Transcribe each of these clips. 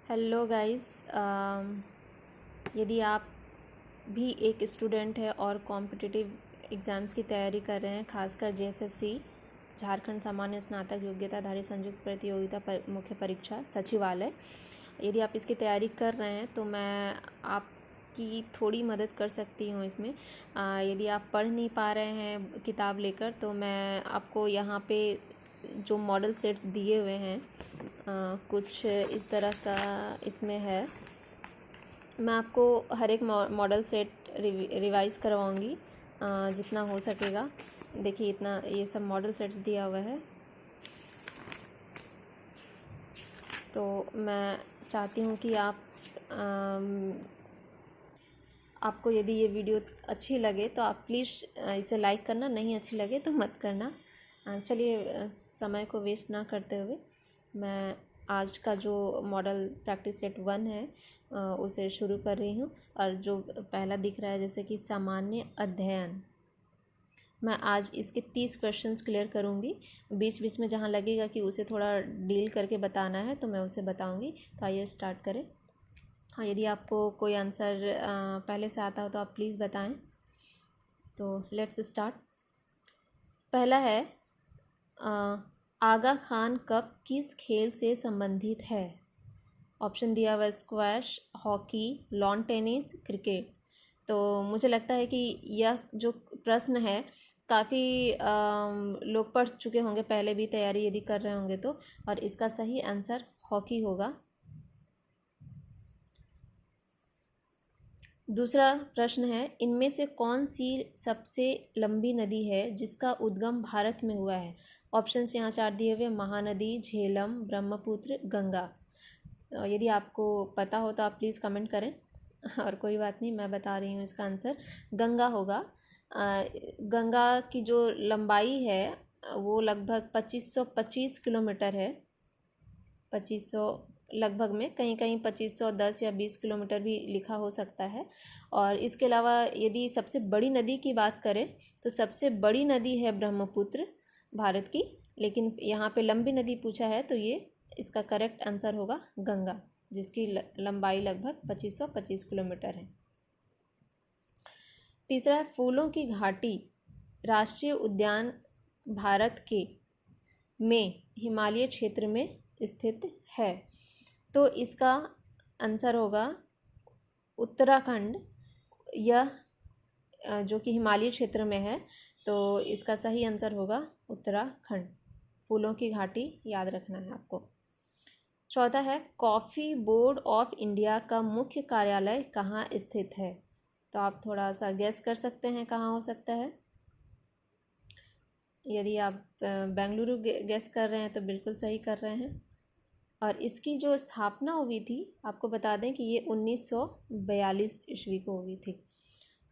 Hello guys. यदि आप भी एक स्टूडेंट है और कॉम्पिटिटिव एग्ज़ाम्स की तैयारी कर रहे हैं, खासकर जेएसएससी झारखंड सामान्य स्नातक योग्यताधारी संयुक्त प्रतियोगिता मुख्य परीक्षा सचिवालय, यदि आप इसकी तैयारी कर रहे हैं तो मैं आपकी थोड़ी मदद कर सकती हूँ इसमें। यदि आप पढ़ नहीं पा रहे हैं किताब लेकर तो मैं आपको यहाँ पे जो मॉडल सेट्स दिए हुए हैं कुछ इस तरह का इसमें है। मैं आपको हर एक मॉडल सेट रिवाइज़ करवाऊँगी जितना हो सकेगा। देखिए इतना ये सब मॉडल सेट्स दिया हुआ है, तो मैं चाहती हूँ कि आपको यदि ये वीडियो अच्छी लगे तो आप प्लीज़ इसे लाइक करना, नहीं अच्छी लगे तो मत करना। चलिए समय को वेस्ट ना करते हुए मैं आज का जो मॉडल प्रैक्टिस सेट 1 है उसे शुरू कर रही हूँ। और जो पहला दिख रहा है जैसे कि सामान्य अध्ययन, मैं आज इसके 30 क्वेश्चंस क्लियर करूँगी। बीच बीच में जहाँ लगेगा कि उसे थोड़ा डील करके बताना है तो मैं उसे बताऊँगी। तो आइए स्टार्ट करें। हाँ, यदि आपको कोई आंसर पहले से आता हो तो आप प्लीज़ बताएं। तो लेट्स स्टार्ट। पहला है आगा खान कप किस खेल से संबंधित है? ऑप्शन दिया हुआ squash, hockey, lawn tennis, cricket. तो मुझे लगता है कि यह जो प्रश्न है काफ़ी लोग पढ़ चुके होंगे, पहले भी तैयारी यदि कर रहे होंगे तो, और इसका सही आंसर हॉकी होगा। दूसरा प्रश्न है, इनमें से कौन सी सबसे लंबी नदी है जिसका उद्गम भारत में हुआ है? ऑप्शंस यहाँ 4 दिए हुए, महानदी, झेलम, ब्रह्मपुत्र, गंगा। यदि आपको पता हो तो आप प्लीज़ कमेंट करें और कोई बात नहीं, मैं बता रही हूँ इसका आंसर गंगा होगा। गंगा की जो लंबाई है वो लगभग 2525 किलोमीटर है। 2500 लगभग में, कहीं कहीं 2510 या 20 किलोमीटर भी लिखा हो सकता है। और इसके अलावा यदि सबसे बड़ी नदी की बात करें तो सबसे बड़ी नदी है ब्रह्मपुत्र भारत की, लेकिन यहाँ पे लंबी नदी पूछा है तो ये इसका करेक्ट आंसर होगा गंगा, जिसकी लंबाई लगभग 2525 किलोमीटर है। तीसरा है, फूलों की घाटी राष्ट्रीय उद्यान भारत के में हिमालय क्षेत्र में स्थित है। तो इसका आंसर होगा उत्तराखंड। यह जो कि हिमालय क्षेत्र में है, तो इसका सही आंसर होगा उत्तराखंड। फूलों की घाटी याद रखना है आपको। चौथा है, कॉफ़ी बोर्ड ऑफ इंडिया का मुख्य कार्यालय कहाँ स्थित है? तो आप थोड़ा सा गेस कर सकते हैं कहाँ हो सकता है। यदि आप बेंगलुरु गेस कर रहे हैं तो बिल्कुल सही कर रहे हैं। और इसकी जो स्थापना हुई थी, आपको बता दें कि ये 1942 ईस्वी को हुई थी,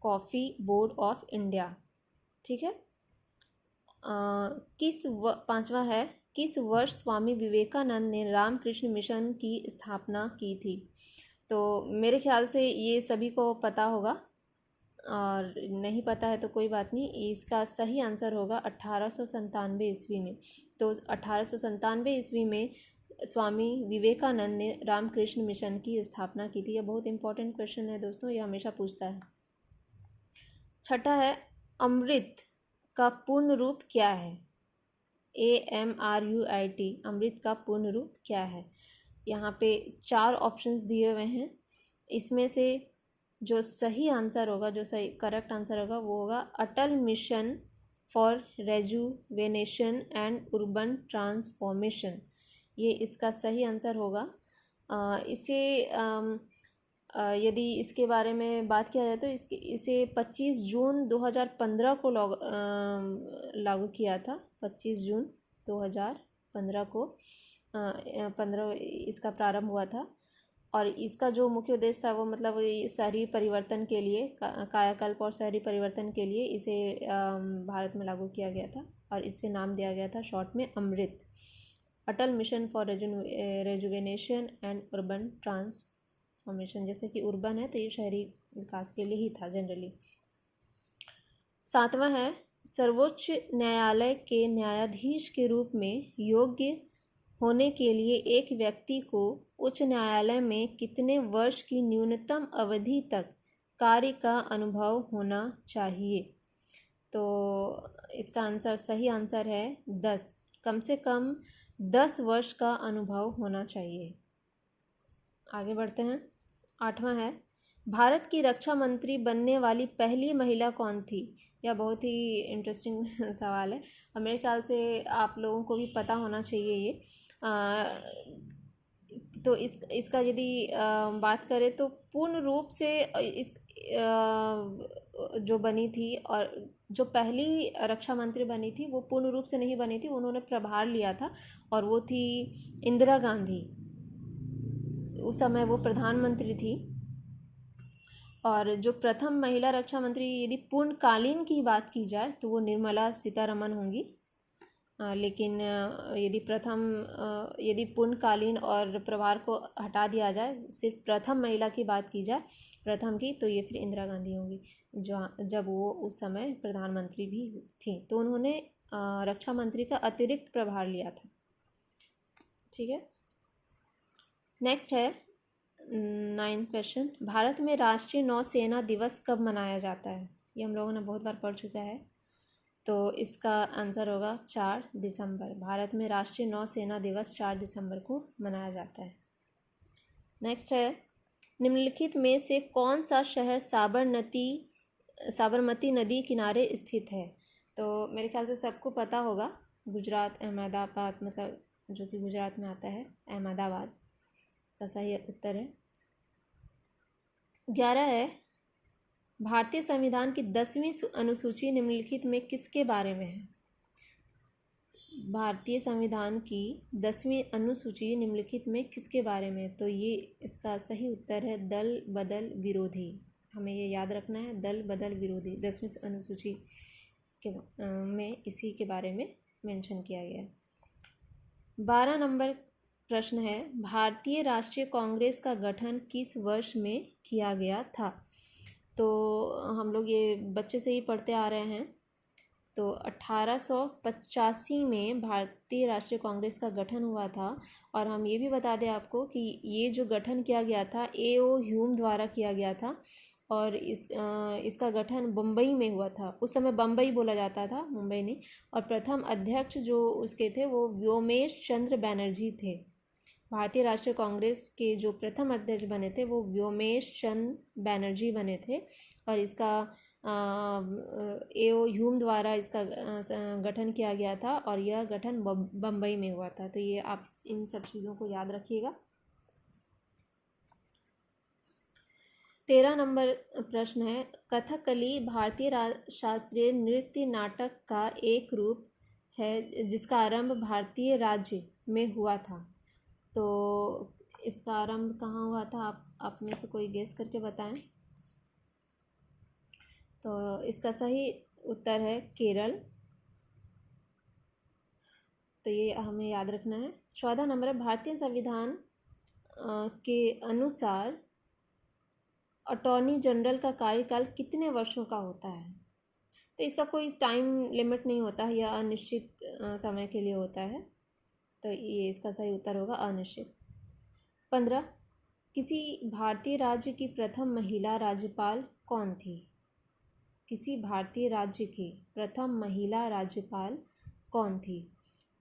कॉफ़ी बोर्ड ऑफ इंडिया। ठीक है। पांचवा है, किस वर्ष स्वामी विवेकानंद ने रामकृष्ण मिशन की स्थापना की थी? तो मेरे ख्याल से ये सभी को पता होगा, और नहीं पता है तो कोई बात नहीं, इसका सही आंसर होगा 1897 ईस्वी में। तो 1897 ईस्वी में स्वामी विवेकानंद ने रामकृष्ण मिशन की स्थापना की थी। यह बहुत इंपॉर्टेंट क्वेश्चन है दोस्तों, यह हमेशा पूछता है। छठा है, अमृत का पूर्ण रूप क्या है? AMRUIT, अमृत का पूर्ण रूप क्या है? यहाँ पे 4 ऑप्शंस दिए हुए हैं। इसमें से जो सही आंसर होगा, जो सही करेक्ट आंसर होगा वो होगा Atal mission for rejuvenation and urban transformation. ये इसका सही आंसर होगा। यदि इसके बारे में बात किया जाए तो इसे 25 जून 2015 को लागू किया था। 25 जून 2015 को 15 इसका प्रारंभ हुआ था। और इसका जो मुख्य उद्देश्य था वो मतलब शहरी परिवर्तन के लिए, कायाकल्प और शहरी परिवर्तन के लिए इसे भारत में लागू किया गया था, और इससे नाम दिया गया था शॉर्ट में AMRUT, Atal mission for rejuvenation and urban transformation. जैसे कि अर्बन है तो ये शहरी विकास के लिए ही था जनरली। सातवां है, सर्वोच्च न्यायालय के न्यायाधीश के रूप में योग्य होने के लिए एक व्यक्ति को उच्च न्यायालय में कितने वर्ष की न्यूनतम अवधि तक कार्य का अनुभव होना चाहिए? तो इसका आंसर, सही आंसर है 10। कम से कम 10 वर्ष का अनुभव होना चाहिए। आगे बढ़ते हैं। 8वां है, भारत की रक्षा मंत्री बनने वाली पहली महिला कौन थी? यह बहुत ही इंटरेस्टिंग सवाल है और मेरे ख्याल से आप लोगों को भी पता होना चाहिए ये। तो इसका यदि बात करें तो पूर्ण रूप से इस जो बनी थी और जो पहली रक्षा मंत्री बनी थी वो पूर्ण रूप से नहीं बनी थी, उन्होंने प्रभार लिया था और वो थी इंदिरा गांधी। उस समय वो प्रधानमंत्री थी। और जो प्रथम महिला रक्षा मंत्री यदि पूर्णकालीन की बात की जाए तो वो निर्मला सीतारमन होंगी। लेकिन यदि पूर्णकालीन और प्रभार को हटा दिया जाए, सिर्फ प्रथम महिला की बात की जाए, प्रथम की, तो ये फिर इंदिरा गांधी होंगी, जब वो उस समय प्रधानमंत्री भी थी। तो उन्होंने रक्षा मंत्री का अतिरिक्त प्रभार लिया था। ठीक है, नेक्स्ट है 9th क्वेश्चन, भारत में राष्ट्रीय नौसेना दिवस कब मनाया जाता है? ये हम लोगों ने बहुत बार पढ़ चुका है, तो इसका आंसर होगा 4 दिसंबर। भारत में राष्ट्रीय नौसेना दिवस 4 दिसंबर को मनाया जाता है। नेक्स्ट है, निम्नलिखित में से कौन सा शहर साबरमती नदी किनारे स्थित है? तो मेरे ख्याल से सबको पता होगा, गुजरात, अहमदाबाद, मतलब जो कि गुजरात में आता है, अहमदाबाद इसका सही उत्तर है। 11 है, भारतीय संविधान की 10वीं अनुसूची निम्नलिखित में किसके बारे में है? भारतीय संविधान की 10वीं अनुसूची निम्नलिखित में किसके बारे में है? तो ये इसका सही उत्तर है दल बदल विरोधी। हमें ये याद रखना है, दल बदल विरोधी 10वीं अनुसूची में इसी के बारे में मेंशन किया गया है। 12 नंबर प्रश्न है, भारतीय राष्ट्रीय कांग्रेस का गठन किस वर्ष में किया गया था? तो हम लोग ये बच्चे से ही पढ़ते आ रहे हैं। तो 1885 में भारतीय राष्ट्रीय कांग्रेस का गठन हुआ था। और हम ये भी बता दें आपको कि ये जो गठन किया गया था A.O. ह्यूम द्वारा किया गया था और इसका गठन बम्बई में हुआ था। उस समय बम्बई बोला जाता था, मुंबई नहीं। और प्रथम अध्यक्ष जो उसके थे वो व्योमेश चंद्र बैनर्जी थे। भारतीय राष्ट्रीय कांग्रेस के जो प्रथम अध्यक्ष बने थे वो व्योमेश चंद्र बैनर्जी बने थे। और इसका A.O. ह्यूम द्वारा इसका गठन किया गया था और यह गठन बम्बई में हुआ था। तो ये आप इन सब चीज़ों को याद रखिएगा। 13 नंबर प्रश्न है, कथकली भारतीय शास्त्रीय नृत्य नाटक का एक रूप है जिसका आरंभ भारतीय राज्य में हुआ था। तो इसका आरंभ कहाँ हुआ था? आप में से कोई गेस करके बताएं। तो इसका सही उत्तर है केरल। तो ये हमें याद रखना है। 14 नंबर, भारतीय संविधान के अनुसार अटॉर्नी जनरल का कार्यकाल कितने वर्षों का होता है? तो इसका कोई टाइम लिमिट नहीं होता है, यह अनिश्चित समय के लिए होता है। तो ये इसका सही उत्तर होगा अनिश्चित। 15, किसी भारतीय राज्य की प्रथम महिला राज्यपाल कौन थी? किसी भारतीय राज्य की प्रथम महिला राज्यपाल कौन थी?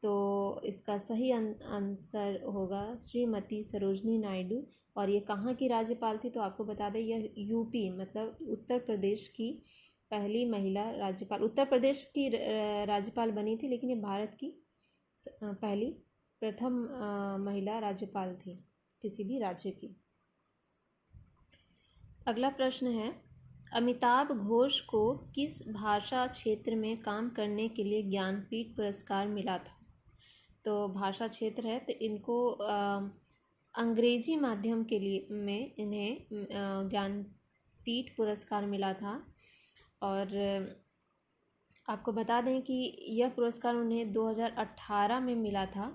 तो इसका सही आंसर होगा श्रीमती सरोजनी नायडू। और ये कहाँ की राज्यपाल थी? तो आपको बता दें, यह यूपी मतलब उत्तर प्रदेश की पहली महिला राज्यपाल, उत्तर प्रदेश की राज्यपाल बनी थी, लेकिन ये भारत की पहली प्रथम महिला राज्यपाल थी किसी भी राज्य की। अगला प्रश्न है, अमिताभ घोष को किस भाषा क्षेत्र में काम करने के लिए ज्ञानपीठ पुरस्कार मिला था? तो भाषा क्षेत्र है, तो इनको अंग्रेजी माध्यम के लिए में इन्हें ज्ञानपीठ पुरस्कार मिला था। और आपको बता दें कि यह पुरस्कार उन्हें 2018 में मिला था,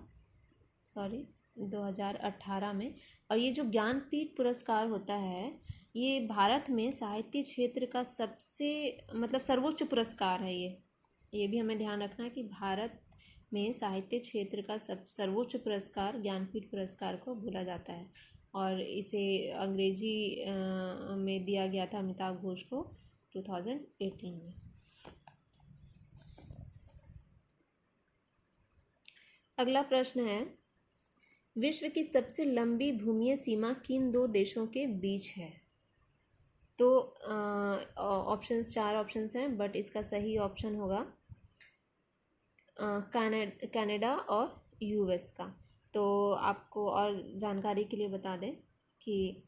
2018 में। और ये जो ज्ञानपीठ पुरस्कार होता है ये भारत में साहित्य क्षेत्र का सबसे मतलब सर्वोच्च पुरस्कार है। ये भी हमें ध्यान रखना है कि भारत में साहित्य क्षेत्र का सर्वोच्च पुरस्कार ज्ञानपीठ पुरस्कार को बोला जाता है, और इसे अंग्रेजी में दिया गया था अमिताभ घोष को 2018 में। अगला प्रश्न है, विश्व की सबसे लंबी भूमि सीमा किन दो देशों के बीच है? तो ऑप्शंस 4 ऑप्शंस हैं, बट इसका सही ऑप्शन होगा कनाडा और यूएस का। तो आपको और जानकारी के लिए बता दें कि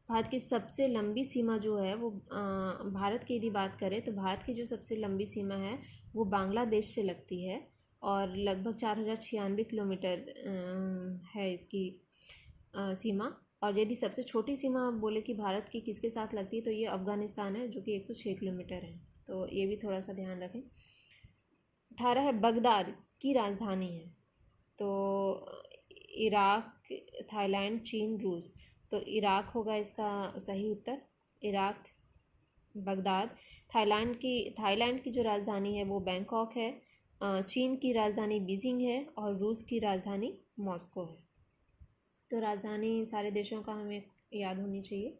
भारत की सबसे लंबी सीमा जो है वो भारत की यदि बात करें तो भारत की जो सबसे लंबी सीमा है वो बांग्लादेश से लगती है, और लगभग 4096 किलोमीटर है इसकी सीमा। और यदि सबसे छोटी सीमा बोले कि भारत की किसके साथ लगती है तो ये अफ़गानिस्तान है, जो कि 106 किलोमीटर है। तो ये भी थोड़ा सा ध्यान रखें। 18 है, बगदाद की राजधानी है। तो इराक, थाईलैंड, चीन, रूस। तो इराक होगा इसका सही उत्तर, इराक, बगदाद। थाईलैंड की जो राजधानी है वो बैंकॉक है, चीन की राजधानी बीजिंग है, और रूस की राजधानी मॉस्को है। तो राजधानी सारे देशों का हमें याद होनी चाहिए।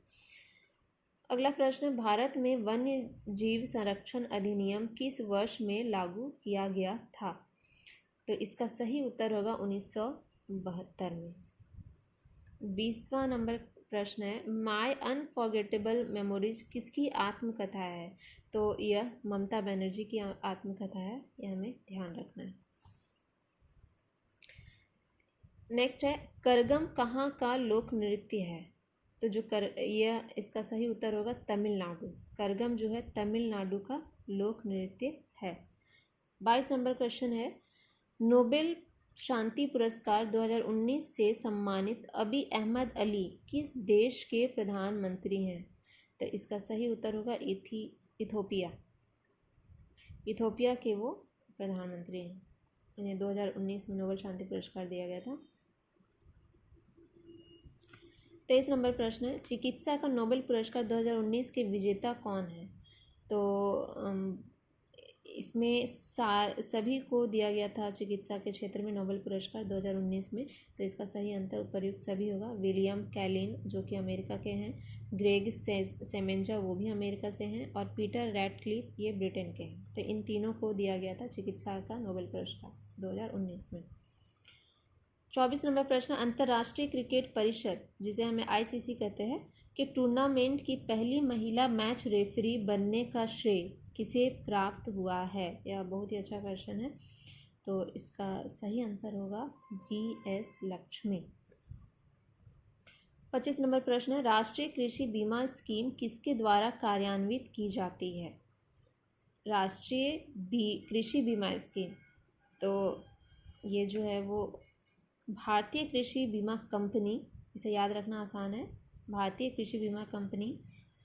अगला प्रश्न, भारत में वन्य जीव संरक्षण अधिनियम किस वर्ष में लागू किया गया था? तो इसका सही उत्तर होगा 1972 में। 20वां नंबर प्रश्न है, माय अनफॉरगेटेबल मेमोरीज किसकी आत्मकथा है? तो यह ममता बनर्जी की आत्मकथा है, यह हमें ध्यान रखना है। नेक्स्ट है, करगम कहाँ का लोक नृत्य है? तो यह इसका सही उत्तर होगा तमिलनाडु। करगम जो है तमिलनाडु का लोक नृत्य है। 22 नंबर क्वेश्चन है, नोबेल शांति पुरस्कार 2019 से सम्मानित अबी अहमद अली किस देश के प्रधानमंत्री हैं? तो इसका सही उत्तर होगा इथोपिया। इथोपिया के वो प्रधानमंत्री हैं। इन्हें 2019 में नोबेल शांति पुरस्कार दिया गया था। 23 नंबर प्रश्न है, चिकित्सा का नोबेल पुरस्कार 2019 के विजेता कौन है? तो इसमें सभी को दिया गया था चिकित्सा के क्षेत्र में नोबेल पुरस्कार 2019 में। तो इसका सही अंतर उपयुक्त सभी होगा। विलियम कैलिन जो कि अमेरिका के हैं, ग्रेग सेमेंजा वो भी अमेरिका से हैं, और पीटर रैटक्लिफ ये ब्रिटेन के हैं। तो इन तीनों को दिया गया था चिकित्सा का नोबेल पुरस्कार 2019 में। 24 नंबर प्रश्न, अंतर्राष्ट्रीय क्रिकेट परिषद जिसे हमें आईसीसी कहते हैं कि टूर्नामेंट की पहली महिला मैच रेफरी बनने का श्रेय किसे प्राप्त हुआ है? यह बहुत ही अच्छा क्वेश्चन है। तो इसका सही आंसर होगा जीएस लक्ष्मी। 25 नंबर प्रश्न है, राष्ट्रीय कृषि बीमा स्कीम किसके द्वारा कार्यान्वित की जाती है? राष्ट्रीय कृषि बीमा स्कीम, तो ये जो है वो भारतीय कृषि बीमा कंपनी, इसे याद रखना आसान है, भारतीय कृषि बीमा कंपनी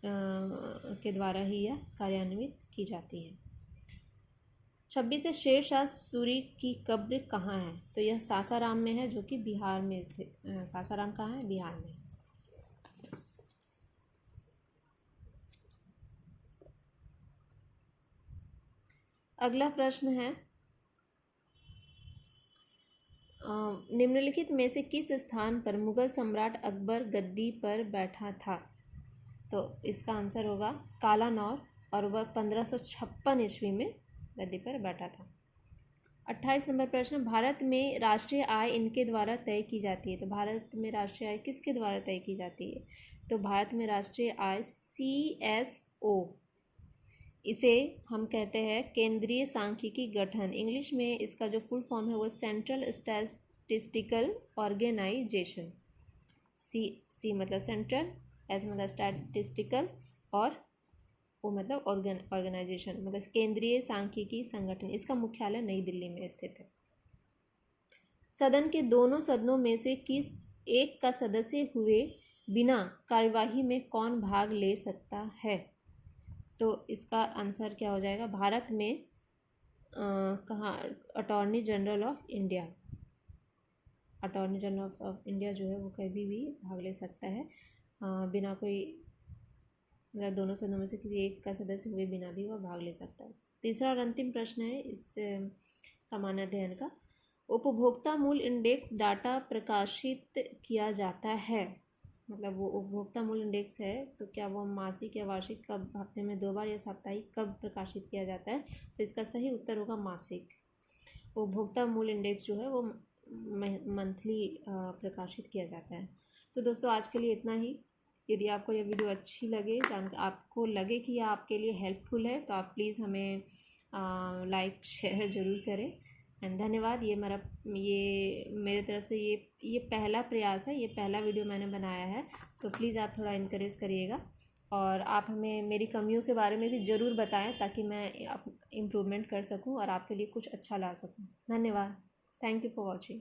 के द्वारा ही यह कार्यान्वित की जाती है। 26 है, शेरशाह सूरी की कब्र कहाँ है? तो यह सासाराम में है, जो कि बिहार में स्थित। सासाराम कहाँ है? बिहार में। अगला प्रश्न है, निम्नलिखित में से किस स्थान पर मुगल सम्राट अकबर गद्दी पर बैठा था? तो इसका आंसर होगा कालानौर, और वह 1556 ईस्वी में गद्दी पर बैठा था। 28 नंबर प्रश्न, भारत में राष्ट्रीय आय इनके द्वारा तय की जाती है। तो भारत में राष्ट्रीय आय किसके द्वारा तय की जाती है? तो भारत में राष्ट्रीय आय CSO, इसे हम कहते हैं केंद्रीय सांख्यिकी गठन। इंग्लिश में इसका जो फुल फॉर्म है वो सेंट्रल स्टैटिस्टिकल ऑर्गेनाइजेशन। सी मतलब सेंट्रल, एस मतलब स्टैटिस्टिकल, और ओ मतलब ऑर्गेनाइजेशन, मतलब केंद्रीय सांख्यिकी संगठन। इसका मुख्यालय नई दिल्ली में स्थित है। सदन के दोनों सदनों में से किस एक का सदस्य हुए बिना कार्यवाही में कौन भाग ले सकता है? तो इसका आंसर क्या हो जाएगा? भारत में कहाँ attorney general of India, attorney general of India जो है वो कभी भी भाग ले सकता है, बिना कोई, मतलब दोनों सदनों में से किसी एक का सदस्य हुए बिना भी वह भाग ले सकता है। तीसरा और अंतिम प्रश्न है इस सामान्य अध्ययन का। उपभोक्ता मूल्य इंडेक्स डाटा प्रकाशित किया जाता है, मतलब वो उपभोक्ता मूल्य इंडेक्स है तो क्या वो मासिक या वार्षिक, कब, हफ्ते में 2 बार या साप्ताहिक कब प्रकाशित किया जाता है? तो इसका सही उत्तर होगा मासिक। उपभोक्ता मूल्य इंडेक्स जो है वो मंथली प्रकाशित किया जाता है। तो दोस्तों आज के लिए इतना ही। यदि आपको यह वीडियो अच्छी लगे, आपको लगे कि यह आपके लिए हेल्पफुल है, तो आप प्लीज़ हमें लाइक शेयर ज़रूर करें। एंड धन्यवाद। ये मेरे तरफ से ये पहला प्रयास है, ये पहला वीडियो मैंने बनाया है, तो प्लीज़ आप थोड़ा इनकरेज करिएगा और आप हमें मेरी कमियों के बारे में भी ज़रूर बताएं ताकि मैं इम्प्रूवमेंट कर सकूं और आपके लिए कुछ अच्छा ला सकूं। धन्यवाद। Thank you for watching.